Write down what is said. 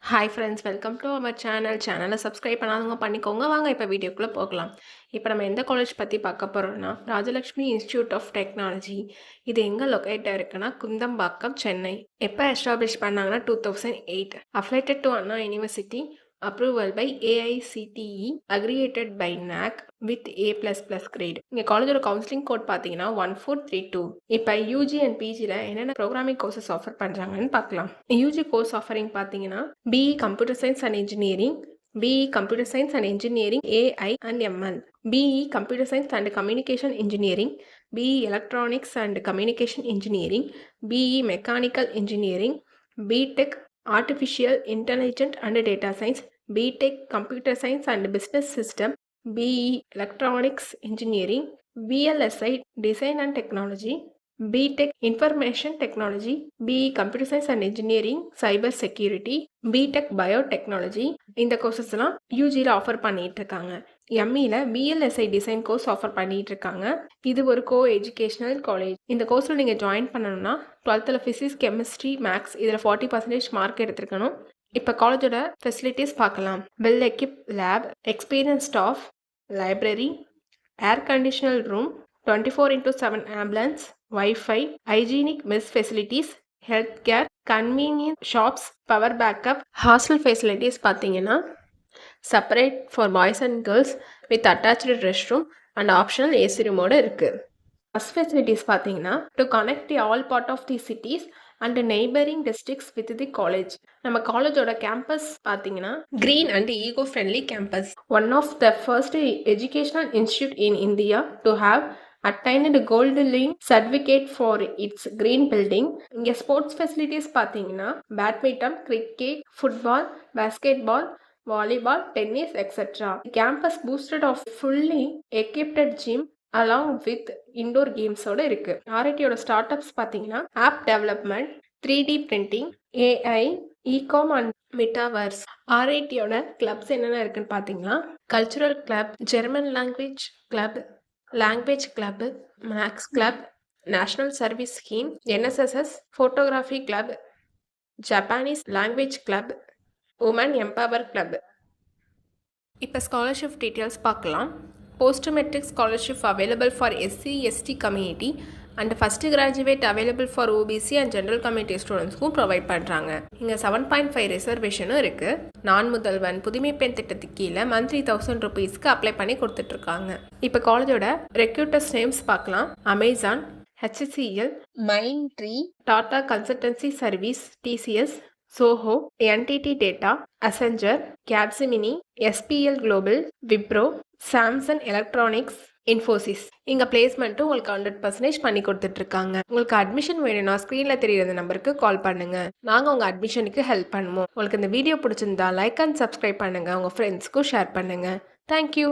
Hi friends, welcome to our சேனலை subscribe பண்ணாதவங்க பண்ணிக்கோங்க. வாங்க இப்போ வீடியோக்குள்ளே போகலாம். இப்போ நம்ம எந்த காலேஜ் பற்றி பார்க்க போகிறோம்னா ராஜலக்ஷ்மி இன்ஸ்டியூட் ஆஃப் டெக்னாலஜி. இது எங்கே லொக்கேட்டாக இருக்குன்னா குந்தம்பாக்கம், சென்னை. எப்போ எஸ்டாப்ளிஷ் பண்ணாங்கன்னா 2008. Affiliated to Anna university. Approval by AICTE, aggregated by NAC with A++ grade. இங்கே காலேஜோட கவுன்சிலிங் கோட் பார்த்தீங்கன்னா 1432. இப்போ யூஜி அண்ட் பிஜியில் என்னென்ன ப்ரோக்ராமிங் கோர்சஸ் ஆஃபர் பண்ணுறாங்கன்னு பார்க்கலாம். யூஜி கோர்ஸ் ஆஃபரிங் பார்த்தீங்கன்னா BE computer science and engineering, BE computer science and engineering AI and ML, BE computer science and communication engineering, BE electronics and communication engineering, BE mechanical engineering, BTech artificial intelligent and data science, BTech computer science and business system, BE electronics engineering, VLSI design and technology, BTech information technology, BE computer science and engineering cyber security, BTech biotechnology. இந்த கோர்சஸ்லாம் யூஜியில் offer பண்ணிட்டு இருக்காங்க. எம்இல VLSI design course offer பண்ணிட்டு இருக்காங்க. இது ஒரு educational college. இந்த கோர்ஸில் நீங்கள் ஜாயின் பண்ணணும்னா 12th ஃபிசிக்ஸ், கெமிஸ்ட்ரி, மேக்ஸ் இதில் 40% மார்க் எடுத்துருக்கணும். இப்போ காலேஜோட ஃபெசிலிட்டிஸ் பார்க்கலாம். Well equip lab, experience staff, library, air conditional room, 24/7 ambulance, wifi, hygienic mess facilities, health care, convenient shops, power backup. Hostel facilities பார்த்தீங்கன்னா separate for boys and girls with attached rest room and optional AC ரூமோடு இருக்குது. Bus facilities பார்த்தீங்கன்னா to connect the all part of the cities and neighbouring districts with the college. நம்ம காலேஜோட campus பார்த்தீங்கன்னா green and eco friendly campus. One of the first educational institute in India to have attained gold link certificate for its green building. இங்கே sports facilities பார்த்தீங்கன்னா badminton, cricket, football, basketball, volleyball, tennis etcetera. Campus boosted of fully equipped gym along with indoor கேம்ஸோட இருக்கு. ஆர்ஐடியோட start ups பார்த்தீங்கன்னா app development, 3D printing, AI, ecom and metaverse. ஆர்ஐடியோட clubs என்னென்ன இருக்குன்னு பார்த்தீங்கன்னா cultural club, German language club, language club, maths club, National Service Scheme, NSSS, photography club, Japanese language club, woman empower club. இப்போ scholarship details பார்க்கலாம். Post matric scholarship available for SC/ST community and first graduate available for OBC and general community ஸ்டூடெண்ட்ஸ்க்கும் provide பண்ணுறாங்க. இங்கே 7.5 ரிசர்வேஷனும் இருக்குது. நான் முதல்வன் புதுமை பெண் திட்டத்துக்கு கீழே மந்த்லி 1000 rupeesக்கு அப்ளை பண்ணி கொடுத்துட்ருக்காங்க. இப்போ காலேஜோட ரெக்ரூட்டர்ஸ் நேம்ஸ் பார்க்கலாம். Amazon, HCL, Mindtree, Tata consultancy service, TCS, Zoho, NTT data, Accenture, Capgemini, SPL global, Wipro, Samsung electronics, Infosys. இங்கே பிளேஸ்மெண்ட்டும் உங்களுக்கு 100% பண்ணி கொடுத்துட்ருக்காங்க. உங்களுக்கு அட்மிஷன் வேணும்னா ஸ்க்ரீனில் தெரியுற நம்பருக்கு கால் பண்ணுங்கள். நாங்கள் உங்கள் அட்மிஷனுக்கு ஹெல்ப் பண்ணுவோம். உங்களுக்கு இந்த வீடியோ பிடிச்சிருந்தா லைக் அண்ட் சப்ஸ்கிரைப் பண்ணுங்கள். உங்கள் ஃப்ரெண்ட்ஸ்க்கும் ஷேர் பண்ணுங்கள். தேங்க்யூ.